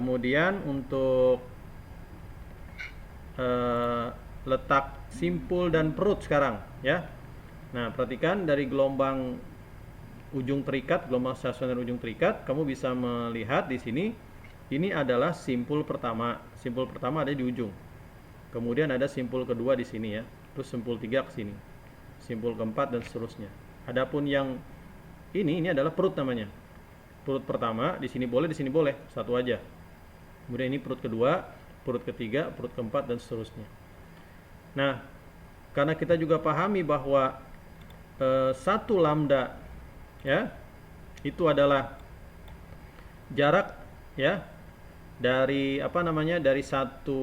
Kemudian untuk letak simpul dan perut sekarang ya. Nah, perhatikan dari gelombang ujung terikat, gelombang stasioner ujung terikat, kamu bisa melihat di sini ini adalah simpul pertama. Simpul pertama ada di ujung. Kemudian ada simpul kedua di sini ya. Terus simpul tiga ke sini. Simpul keempat dan seterusnya. Adapun yang ini adalah perut namanya. Perut pertama di sini boleh, satu aja. Kemudian ini perut kedua, perut ketiga, perut keempat dan seterusnya. Nah, karena kita juga pahami bahwa satu lambda ya itu adalah jarak ya dari dari satu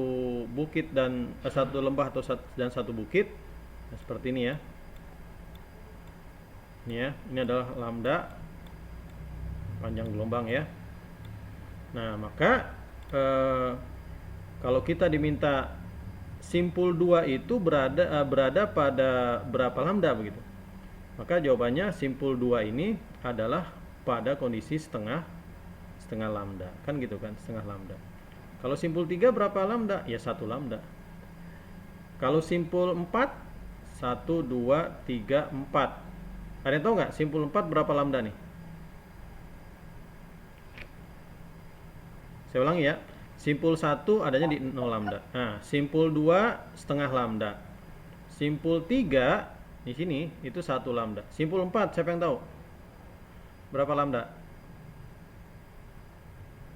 bukit dan satu lembah atau satu bukit. Nah, seperti ini ya. Ini adalah lambda panjang gelombang ya. Nah, maka kalau kita diminta simpul 2 itu berada pada berapa lambda begitu? Maka jawabannya simpul 2 ini adalah pada kondisi setengah lambda. Kan gitu kan, setengah lambda. Kalau simpul 3 berapa lambda? Ya 1 lambda. Kalau simpul 4 1 2 3 4. Ada yang tahu nggak simpul 4 berapa lambda nih? Saya ulangi ya. Simpul 1 adanya di 0 lambda. Nah, simpul 2 setengah lambda. Simpul 3 di sini itu 1 lambda. Simpul 4 siapa yang tahu? Berapa lambda?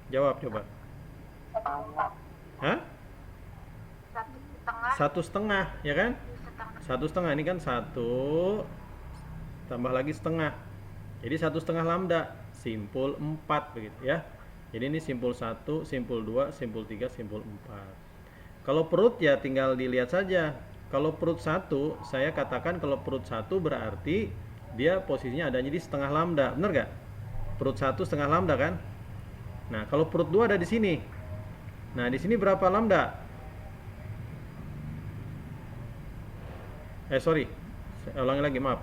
Jawab coba. Hah? 1,5 ya kan? 1,5 ini kan 1 tambah lagi setengah. Jadi 1,5 lambda. Simpul 4 begitu ya. Jadi ini simpul 1, simpul 2, simpul 3, simpul 4. Kalau perut ya tinggal dilihat saja. Kalau perut 1, saya katakan kalau perut 1 berarti dia posisinya adanya di setengah lambda. Benar gak? Perut 1 setengah lambda kan? Nah, kalau perut 2 ada di sini. Nah, di sini berapa lambda? Sorry. Saya ulangi lagi, maaf.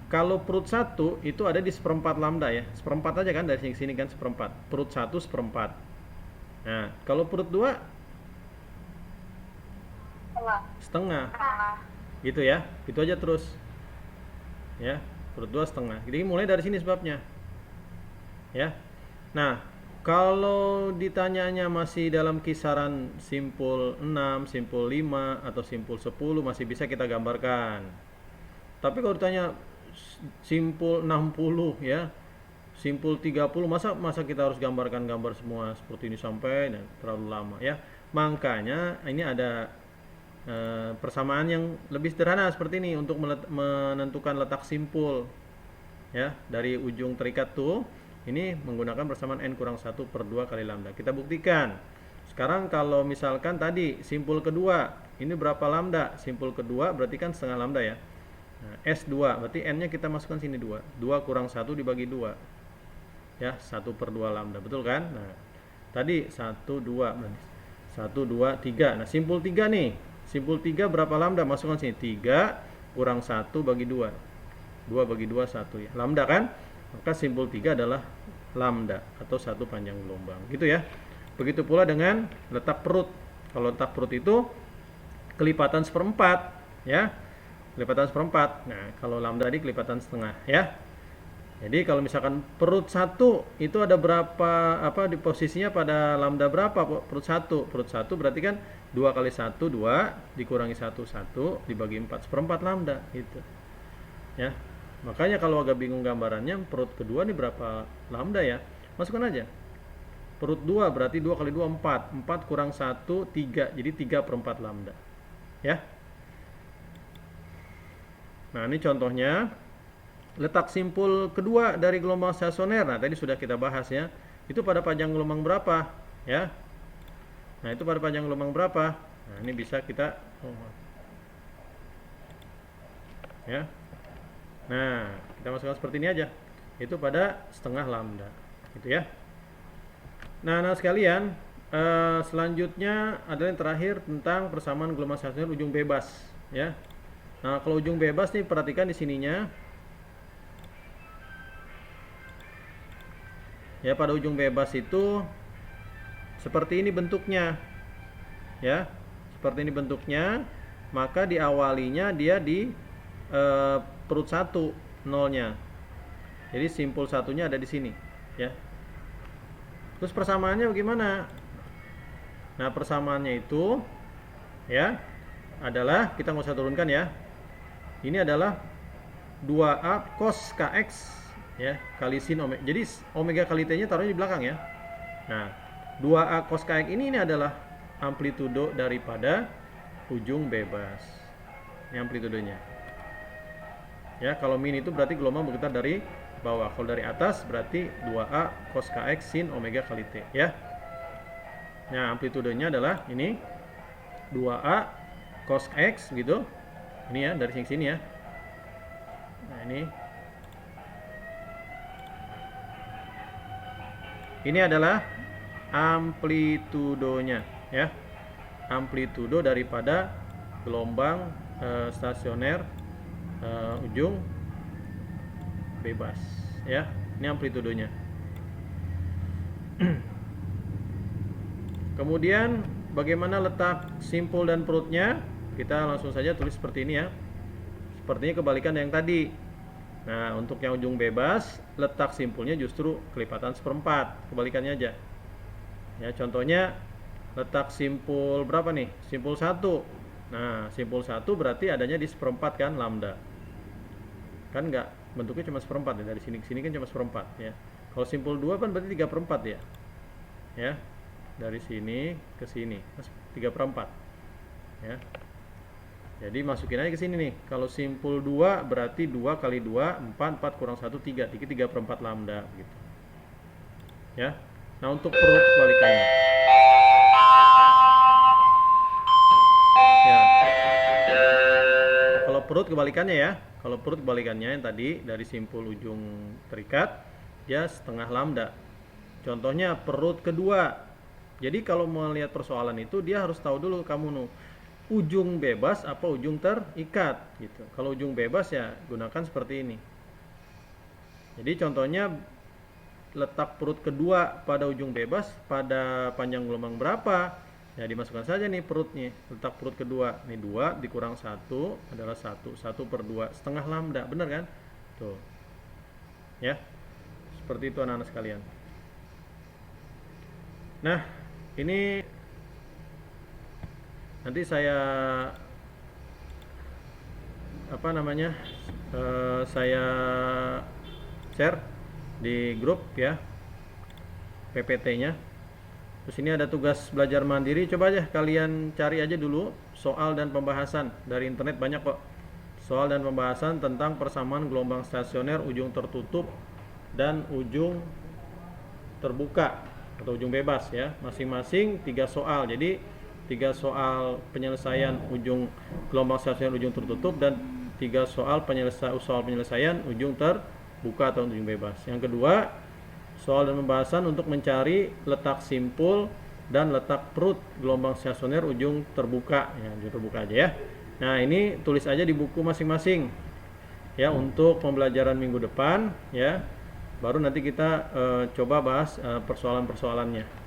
Kalau perut 1 itu ada di seperempat lambda ya. Seperempat aja kan dari sini kan seperempat. Perut 1 seperempat. Nah, kalau perut 2 setengah. Gitu ya. Itu aja terus. Ya, perut 2 setengah. Jadi mulai dari sini sebabnya. Ya. Nah, kalau ditanyanya masih dalam kisaran simpul 6, simpul 5 atau simpul 10 masih bisa kita gambarkan. Tapi kalau ditanya simpul 60 ya, simpul 30 masa kita harus gambarkan gambar semua seperti ini sampai terlalu lama ya. Makanya ini ada persamaan yang lebih sederhana seperti ini untuk menentukan letak simpul ya dari ujung terikat tuh. Ini menggunakan persamaan n kurang 1 per 2 kali lambda. Kita buktikan. Sekarang kalau misalkan tadi simpul kedua ini berapa lambda? Simpul kedua berarti kan setengah lambda ya. Nah, S2 berarti n-nya kita masukkan sini 2. 2 kurang 1 dibagi 2. Ya, 1 per 2 lambda. Betul kan? Nah, tadi 1 2 berarti 1 2 3. Nah, simpul 3 nih. Simpul 3 berapa lambda? Masukkan sini 3 kurang 1 bagi 2. 2 bagi 2 1 ya. Lambda kan? Maka simpul 3 adalah lambda atau satu panjang gelombang. Gitu ya. Begitu pula dengan letak perut. Kalau letak perut itu kelipatan seperempat ya. Kelipatan seperempat. Nah, kalau lambda tadi kelipatan setengah ya. Jadi kalau misalkan perut 1 itu ada berapa di posisinya pada lambda berapa perut 1? Perut 1 berarti kan 2 kali 1 2 dikurangi 1 1 dibagi 4 seperempat lambda gitu. Ya. Makanya kalau agak bingung gambarannya perut kedua nih berapa lambda ya? Masukkan aja. Perut 2 berarti 2 kali 2 4. 4 kurang 1 3. Jadi 3 per 4 lambda. Ya. Nah, ini contohnya letak simpul kedua dari gelombang stasioner. Nah, tadi sudah kita bahas ya. Itu pada panjang gelombang berapa? Ya. Nah, itu pada panjang gelombang berapa? Nah, ini bisa kita ya. Nah, kita masukkan seperti ini aja. Itu pada setengah lambda. Gitu ya. Nah, sekalian, selanjutnya adalah yang terakhir tentang persamaan gelombang stasioner ujung bebas ya. Nah, kalau ujung bebas nih perhatikan di sininya. Ya, pada ujung bebas itu seperti ini bentuknya, ya, seperti ini bentuknya, maka diawalinya dia di perut 1 nolnya. Jadi simpul satunya ada di sini, ya. Terus persamaannya bagaimana? Nah, persamaannya itu, ya, adalah kita nggak usah turunkan ya. Ini adalah 2A cos kx, ya, kali sin omega. Jadi omega kali t-nya taruhnya di belakang ya. Nah, 2A cos kx ini adalah amplitudo daripada ujung bebas. Ini amplitudenya. Ya, kalau min itu berarti gelombang bergetar dari bawah. Kalau dari atas berarti 2A cos kx sin omega kali t, ya. Nah, amplitudenya adalah ini 2A cos x gitu. Ini ya, dari sini ya. Nah, ini adalah amplitudonya, ya. Amplitudo daripada gelombang stasioner ujung bebas, ya. Ini amplitudonya. Kemudian bagaimana letak simpul dan perutnya? Kita langsung saja tulis seperti ini ya. Sepertinya kebalikan yang tadi. Nah, untuk yang ujung bebas, letak simpulnya justru kelipatan 1/4, kebalikannya aja. Ya, contohnya letak simpul berapa nih? Simpul 1. Nah, simpul 1 berarti adanya di 1/4 kan, lambda. Kan enggak, bentuknya cuma 1/4 ya, dari sini ke sini kan cuma 1/4 ya. Kalau simpul 2 kan berarti 3/4 ya. Ya. Dari sini ke sini 3/4 ya. Jadi masukin aja ke sini nih. Kalau simpul 2 berarti 2 kali 2 4, 4 kurang 1 3, 3/4 lambda gitu. Ya. Nah, untuk perut kebalikannya. Ya. Kalau perut kebalikannya ya. Kalau perut kebalikannya yang tadi dari simpul ujung terikat dia setengah lambda. Contohnya perut kedua. Jadi kalau mau lihat persoalan itu dia harus tahu dulu kamu ujung bebas apa ujung terikat gitu. Kalau ujung bebas ya gunakan seperti ini. Jadi contohnya letak perut kedua pada ujung bebas pada panjang gelombang berapa? Ya dimasukkan saja nih perutnya. Letak perut kedua nih 2 dikurang 1 adalah 1 per 2 setengah lambda, benar kan? Tuh. Ya. Seperti itu anak-anak sekalian. Nah, ini nanti saya saya share di grup ya PPT-nya. Terus ini ada tugas belajar mandiri, coba aja kalian cari aja dulu soal dan pembahasan dari internet, banyak kok soal dan pembahasan tentang persamaan gelombang stasioner ujung tertutup dan ujung terbuka atau ujung bebas ya, masing-masing 3 soal. Jadi 3 soal penyelesaian ujung gelombang stasioner ujung tertutup dan 3 soal penyelesaian ujung terbuka atau ujung bebas. Yang kedua, soal dan pembahasan untuk mencari letak simpul dan letak perut gelombang stasioner ujung terbuka ya, ujung terbuka aja ya. Nah, ini tulis aja di buku masing-masing ya untuk pembelajaran minggu depan ya. Baru nanti kita coba bahas persoalan-persoalannya.